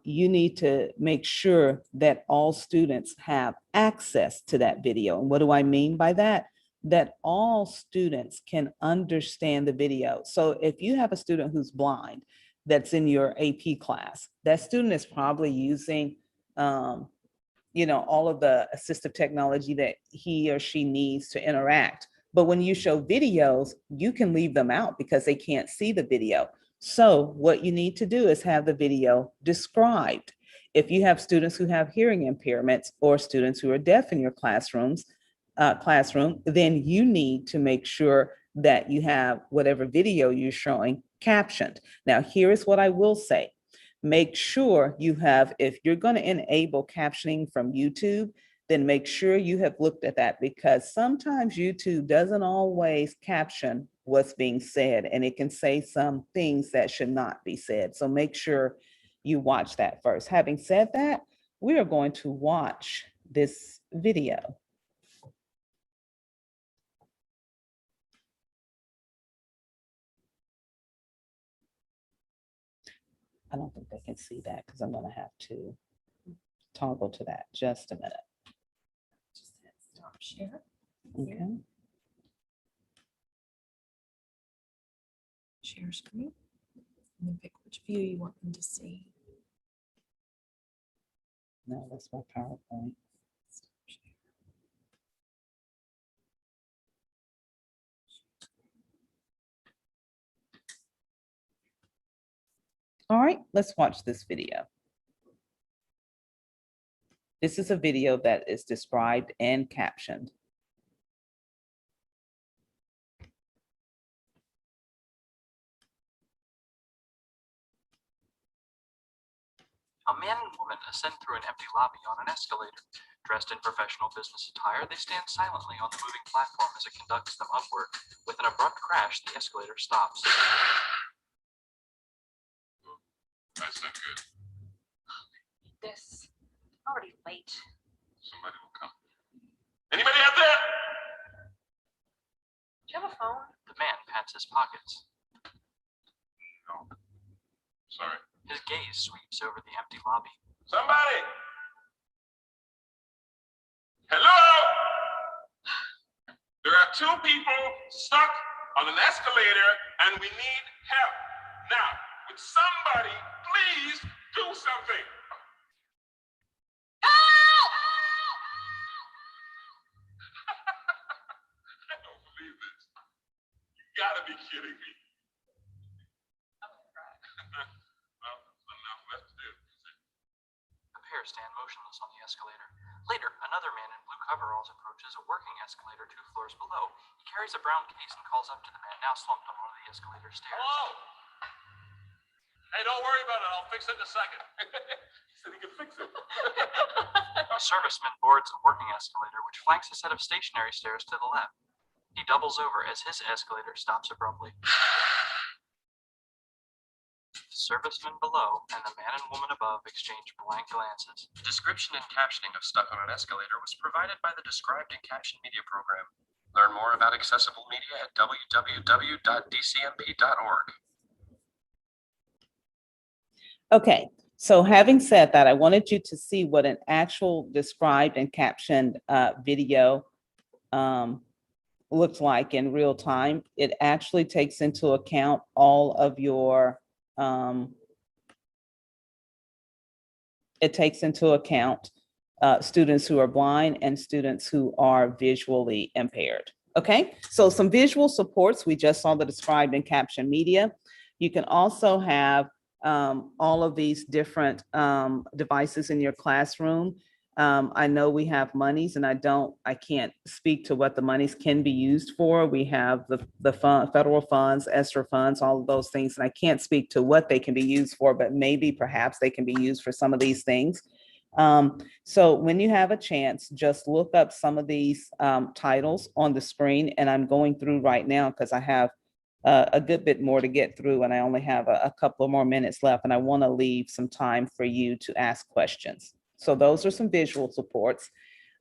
[SPEAKER 1] you need to make sure that all students have access to that video. And what do I mean by that? That all students can understand the video. So if you have a student who's blind that's in your AP class, that student is probably using all of the assistive technology that he or she needs to interact. But when you show videos, you can leave them out because they can't see the video. So what you need to do is have the video described. If you have students who have hearing impairments or students who are deaf in your classroom, then you need to make sure that you have whatever video you're showing captioned. Now, here is what I will say. Make sure you have, if you're going to enable captioning from YouTube, then make sure you have looked at that, because sometimes YouTube doesn't always caption what's being said, and it can say some things that should not be said. So make sure you watch that first. Having said that, we are going to watch this video. I don't think they can see that because I'm going to have to toggle to that. Just a minute.
[SPEAKER 2] Just hit stop share.
[SPEAKER 1] Okay.
[SPEAKER 2] Share screen. And then pick which view you want them to see.
[SPEAKER 1] No, that's my PowerPoint.
[SPEAKER 2] Stop share.
[SPEAKER 1] All right, let's watch this video. This is a video that is described and captioned.
[SPEAKER 5] A man and woman ascend through an empty lobby on an escalator. Dressed in professional business attire, they stand silently on the moving platform as it conducts them upward. With an abrupt crash, the escalator stops.
[SPEAKER 4] That's not good.
[SPEAKER 2] This already late.
[SPEAKER 4] Somebody will come. Anybody out there?
[SPEAKER 2] Do you have a phone?
[SPEAKER 5] The man pats his pockets.
[SPEAKER 4] No. Sorry.
[SPEAKER 5] His gaze sweeps over the empty lobby.
[SPEAKER 4] Somebody! Hello? There are two people stuck on an escalator and we need help. Now, would somebody please do something? Help! I don't believe this. You gotta be kidding me. Well, enough left to do.
[SPEAKER 5] The pair stand motionless on the escalator. Later, another man in blue coveralls approaches a working escalator 2 floors below. He carries a brown case and calls up to the man now slumped on one of the escalator stairs.
[SPEAKER 4] Hello? Hey, don't worry about it. I'll fix it in a second. He said he could fix it.
[SPEAKER 5] A serviceman boards a working escalator which flanks a set of stationary stairs to the left. He doubles over as his escalator stops abruptly. The serviceman below and the man and woman above exchange blank glances. The description and captioning of Stuck on an Escalator was provided by the Described and Captioned Media Program. Learn more about accessible media at www.dcmp.org.
[SPEAKER 1] Okay, so having said that, I wanted you to see what an actual described and captioned video looks like in real time. It actually takes into account all of your, students who are blind and students who are visually impaired. Okay, so some visual supports. We just saw the described and captioned media. You can also have all of these different devices in your classroom. I know we have monies, and I can't speak to what the monies can be used for. We have the federal funds, ESSER funds, all of those things, and I can't speak to what they can be used for, but maybe perhaps they can be used for some of these things. So when you have a chance, just look up some of these titles on the screen, and I'm going through right now because I have a good bit more to get through, and I only have a couple of more minutes left, and I want to leave some time for you to ask questions. So those are some visual supports.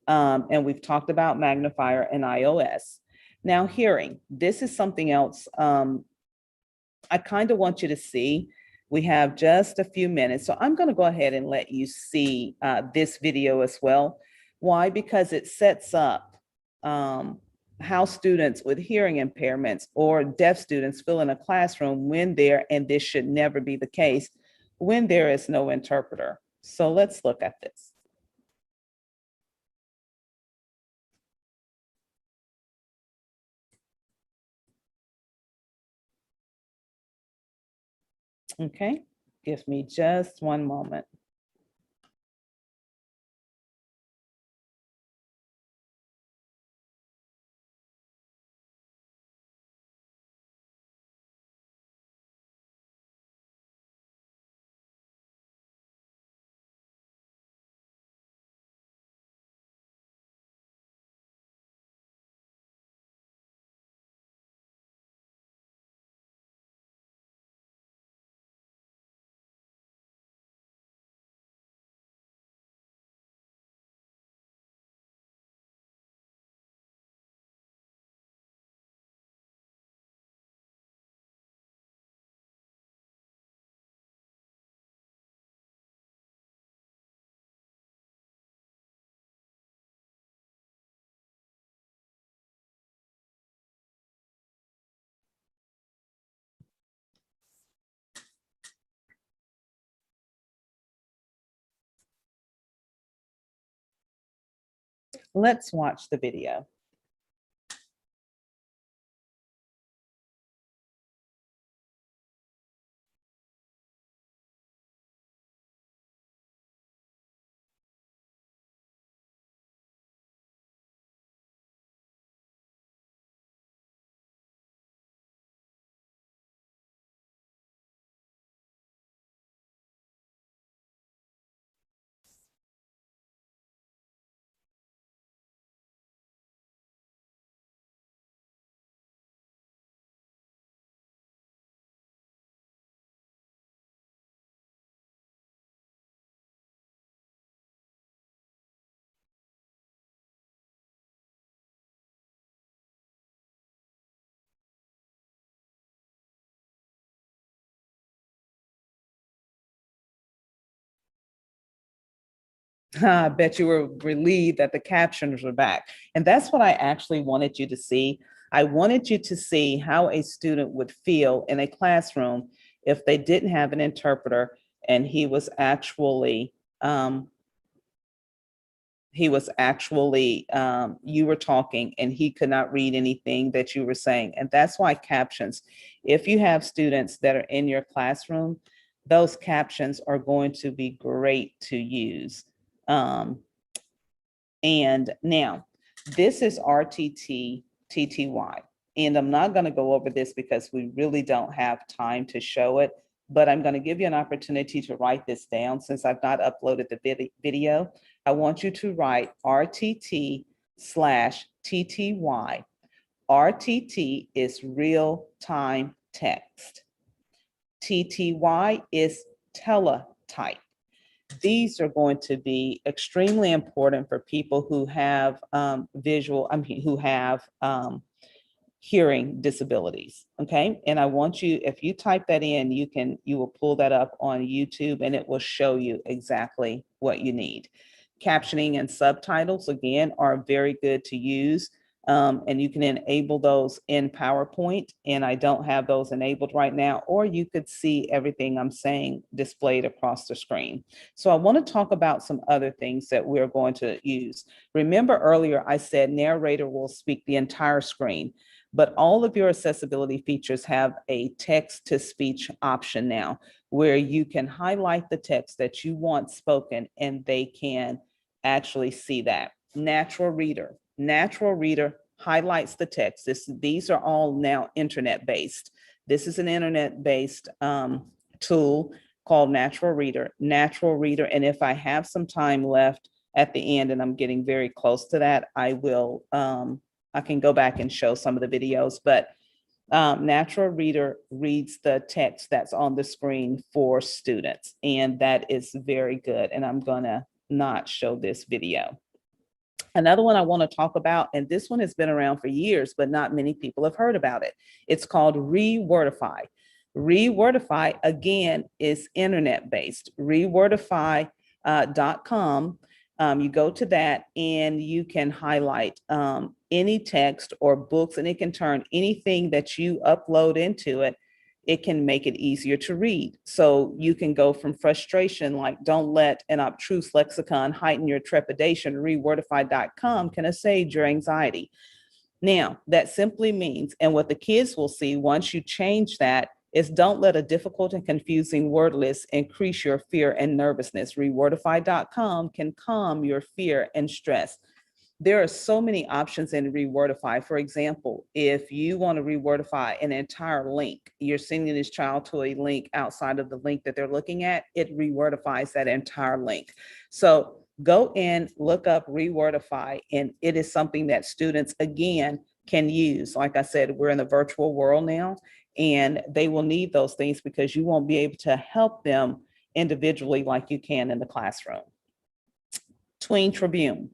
[SPEAKER 1] And we've talked about magnifier and iOS. Now hearing, this is something else I kind of want you to see. We have just a few minutes, so I'm going to go ahead and let you see this video as well. Why? Because it sets up how students with hearing impairments or deaf students feel in a classroom when there, and this should never be the case, when there is no interpreter. So let's look at this. Okay, give me just one moment. Let's watch the video. I bet you were relieved that the captions were back. And that's what I actually wanted you to see. I wanted you to see how a student would feel in a classroom if they didn't have an interpreter and he was actually you were talking and he could not read anything that you were saying. And that's why captions, if you have students that are in your classroom, those captions are going to be great to use. And now this is RTT TTY. And I'm not going to go over this because we really don't have time to show it, but I'm going to give you an opportunity to write this down since I've not uploaded the video. I want you to write RTT/TTY. RTT is real-time text. TTY is teletype. These are going to be extremely important for people who have who have hearing disabilities. Okay. And I want you, if you type that in, you will pull that up on YouTube and it will show you exactly what you need. Captioning and subtitles, again, are very good to use. And you can enable those in PowerPoint, and I don't have those enabled right now, or you could see everything I'm saying displayed across the screen. So I want to talk about some other things that we're going to use. Remember earlier I said narrator will speak the entire screen, but all of your accessibility features have a text-to-speech option now, where you can highlight the text that you want spoken and they can actually see that. Natural Reader highlights the text. These are all now internet-based. This is an internet-based tool called Natural Reader. And if I have some time left at the end, and I'm getting very close to that, I will, I can go back and show some of the videos, but Natural Reader reads the text that's on the screen for students, and that is very good. And I'm gonna not show this video. Another one I want to talk about, and this one has been around for years, but not many people have heard about it. It's called Rewordify. Rewordify, again, is internet-based. Rewordify.com. You go to that and you can highlight any text or books, and it can turn anything that you upload into it. It can make it easier to read. So you can go from frustration, like don't let an obtruse lexicon heighten your trepidation. Rewordify.com can assuage your anxiety. Now, that simply means, and what the kids will see once you change that, is don't let a difficult and confusing word list increase your fear and nervousness. Rewordify.com can calm your fear and stress. There are so many options in Rewordify. For example, if you want to rewordify an entire link, you're sending this child to a link outside of the link that they're looking at, it rewordifies that entire link. So go in, look up Rewordify, and it is something that students, again, can use. Like I said, we're in the virtual world now, and they will need those things because you won't be able to help them individually like you can in the classroom. Tween Tribune.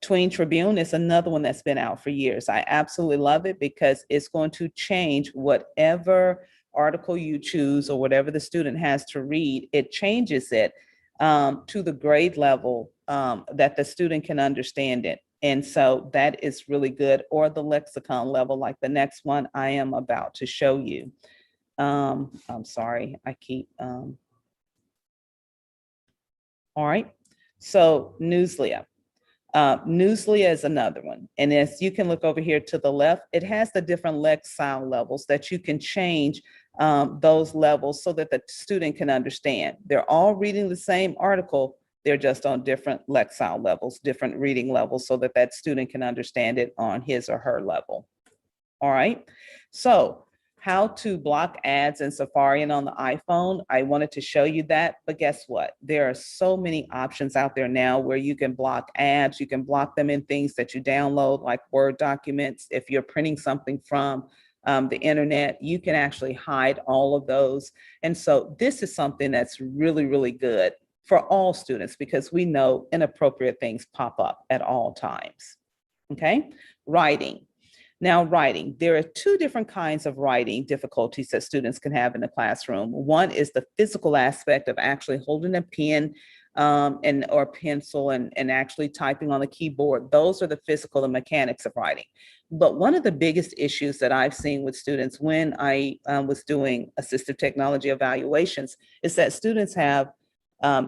[SPEAKER 1] Tween Tribune is another one that's been out for years. I absolutely love it because it's going to change whatever article you choose or whatever the student has to read. It changes it to the grade level that the student can understand it. And so that is really good, or the lexicon level, like the next one I am about to show you. I'm sorry, I keep, all right. So Newsletter. Newsletter is another one. And as you can look over here to the left, it has the different lexile levels that you can change those levels so that the student can understand. They're all reading the same article, they're just on different lexile levels, different reading levels, so that that student can understand it on his or her level. All right, so how to block ads in Safari and on the iPhone. I wanted to show you that, but guess what? There are so many options out there now where you can block ads. You can block them in things that you download, like Word documents. If you're printing something from the internet, you can actually hide all of those. And so this is something that's really, really good for all students because we know inappropriate things pop up at all times. Okay, writing. Now, writing, there are two different kinds of writing difficulties that students can have in the classroom. One is the physical aspect of actually holding a pen or pencil and actually typing on the keyboard. Those are the physical and mechanics of writing. But one of the biggest issues that I've seen with students when I was doing assistive technology evaluations is that students have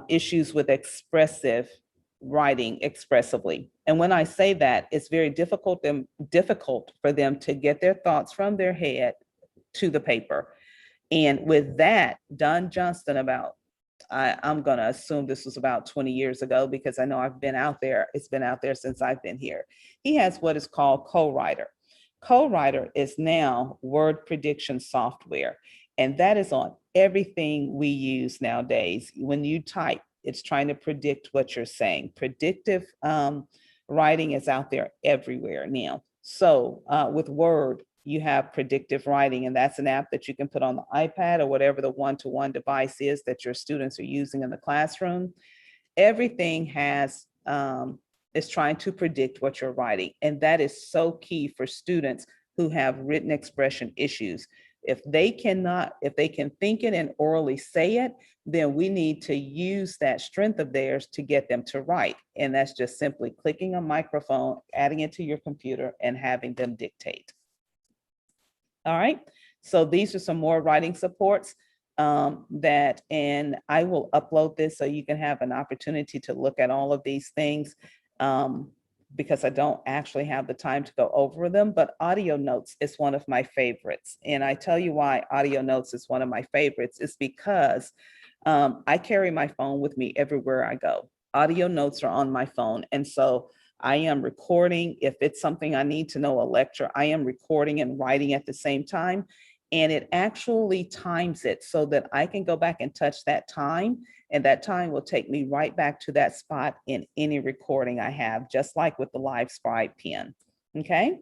[SPEAKER 1] issues with expressive writing expressively. And when I say that, it's very difficult for them to get their thoughts from their head to the paper. And with that, Don Johnston I'm going to assume this was about 20 years ago because I know I've been out there. It's been out there since I've been here. He has what is called Co-Writer. Co-Writer is now word prediction software. And that is on everything we use nowadays. When you type, it's trying to predict what you're saying. Predictive writing is out there everywhere now. So with Word, you have predictive writing, and that's an app that you can put on the iPad or whatever the one-to-one device is that your students are using in the classroom. Everything is trying to predict what you're writing. And that is so key for students who have written expression issues. If they can think it and orally say it, then we need to use that strength of theirs to get them to write. And that's just simply clicking a microphone, adding it to your computer, and having them dictate. All right, so these are some more writing supports and I will upload this so you can have an opportunity to look at all of these things. Because I don't actually have the time to go over them, but audio notes is one of my favorites. And I tell you why audio notes is one of my favorites is because I carry my phone with me everywhere I go. Audio notes are on my phone. And so I am recording. If it's something I need to know, a lecture, I am recording and writing at the same time. And it actually times it so that I can go back and touch that time. And that time will take me right back to that spot in any recording I have, just like with the Live Scribe pen. Okay.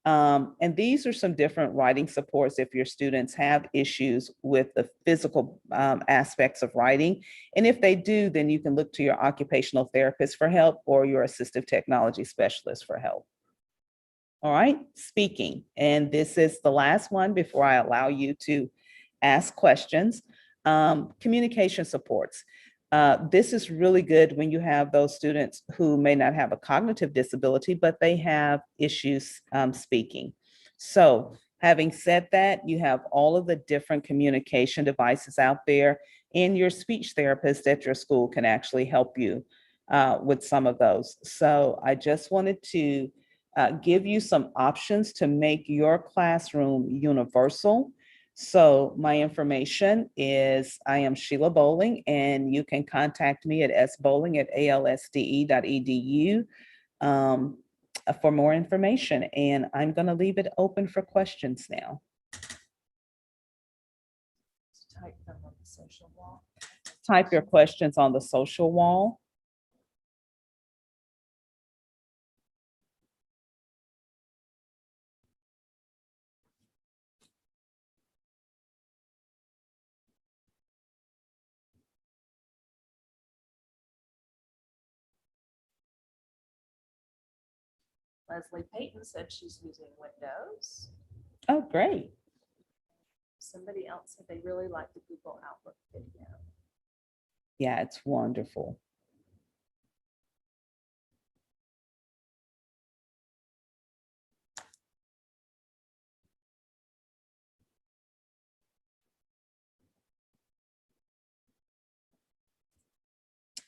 [SPEAKER 1] And these are some different writing supports if your students have issues with the physical aspects of writing. And if they do, then you can look to your occupational therapist for help or your assistive technology specialist for help. All right, speaking. And this is the last one before I allow you to ask questions. Communication supports. This is really good when you have those students who may not have a cognitive disability, but they have issues speaking. So having said that, you have all of the different communication devices out there, and your speech therapist at your school can actually help you with some of those. So I just wanted to give you some options to make your classroom universal So my information is, I am Sheila Bolling, and you can contact me at sbolling@alsde.edu for more information. And I'm going to leave it open for questions now.
[SPEAKER 2] Type them on the social wall.
[SPEAKER 1] Type your questions on the social wall.
[SPEAKER 2] Leslie Payton said she's using Windows.
[SPEAKER 1] Oh, great.
[SPEAKER 2] Somebody else said they really like the Google Outlook video.
[SPEAKER 1] Yeah, it's wonderful.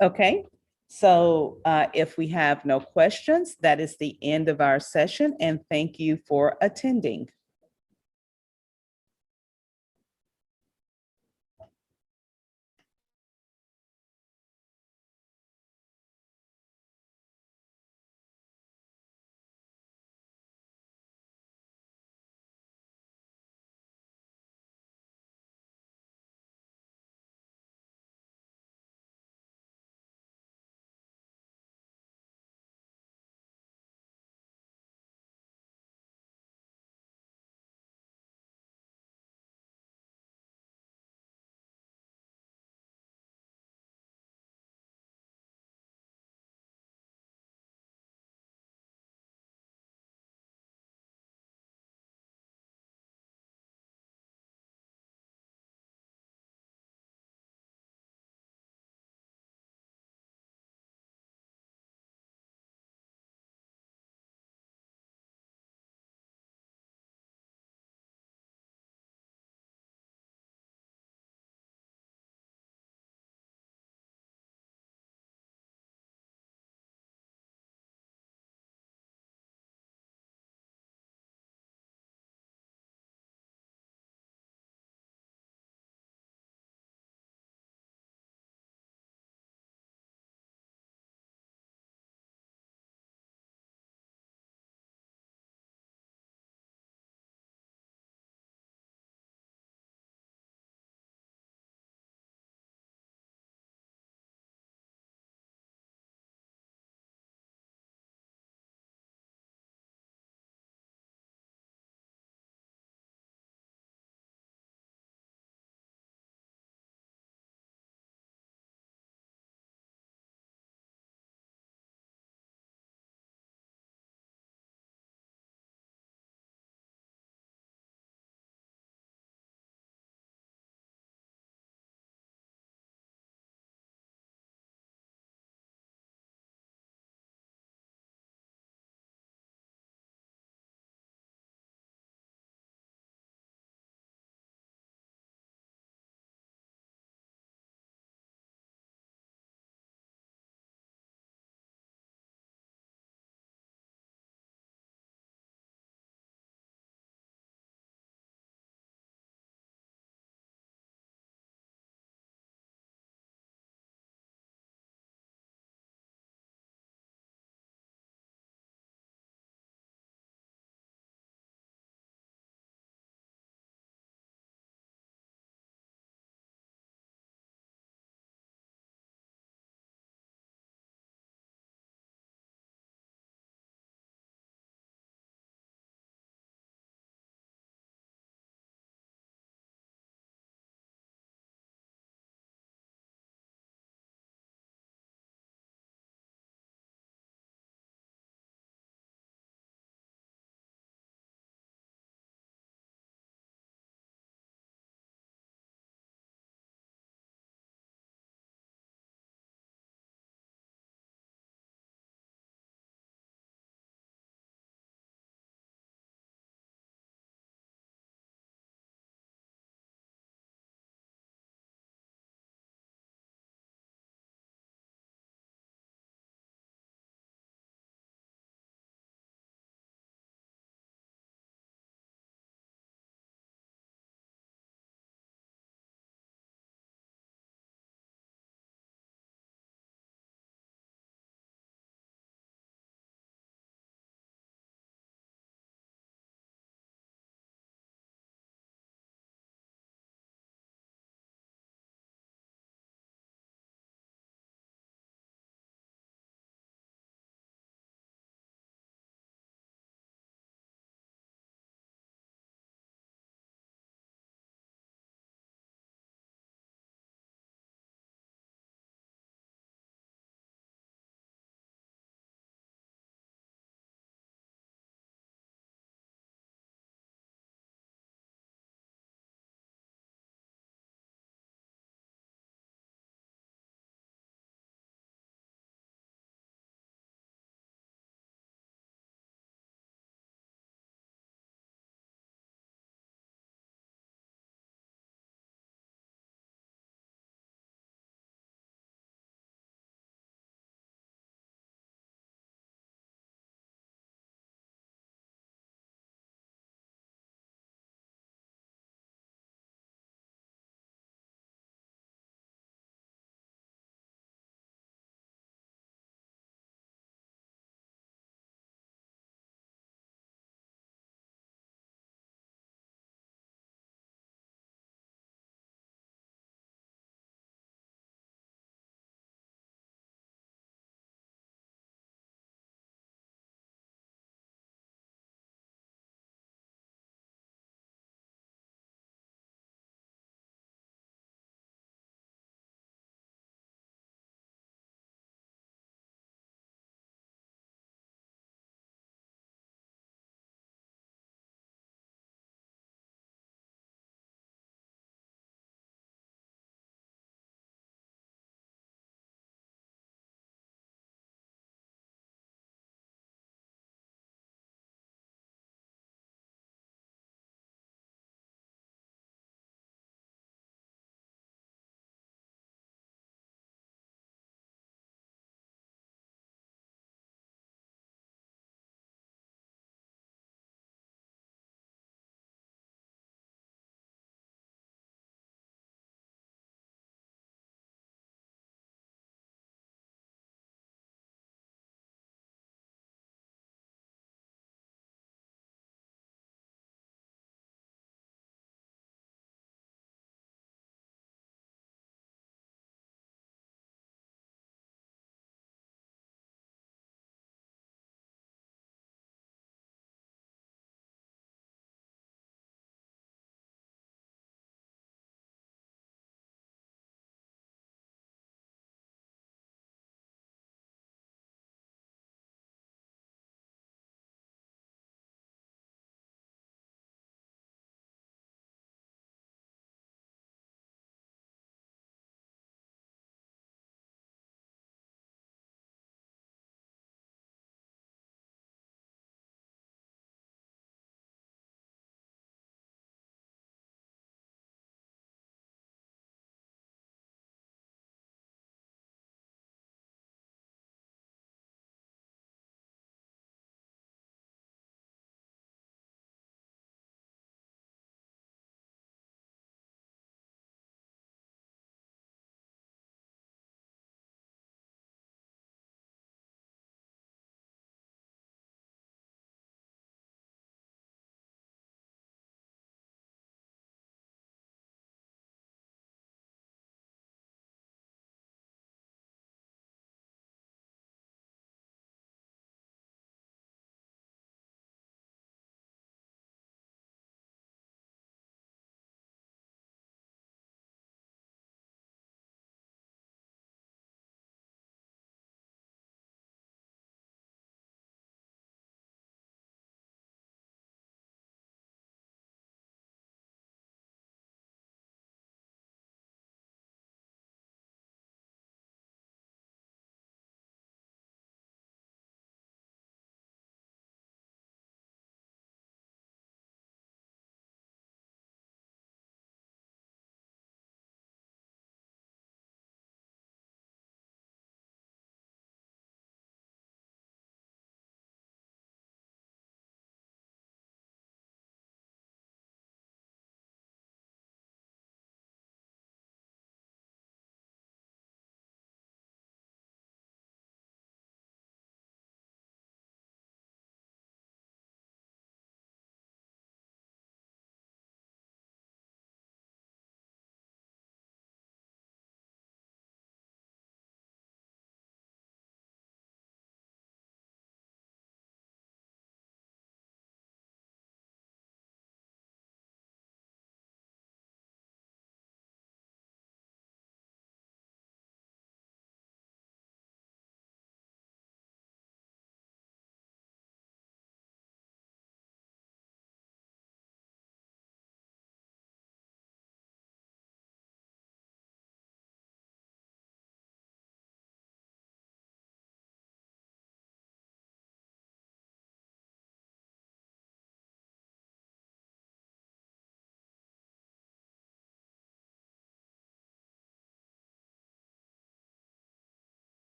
[SPEAKER 1] Okay, so if we have no questions, that is the end of our session, and thank you for attending.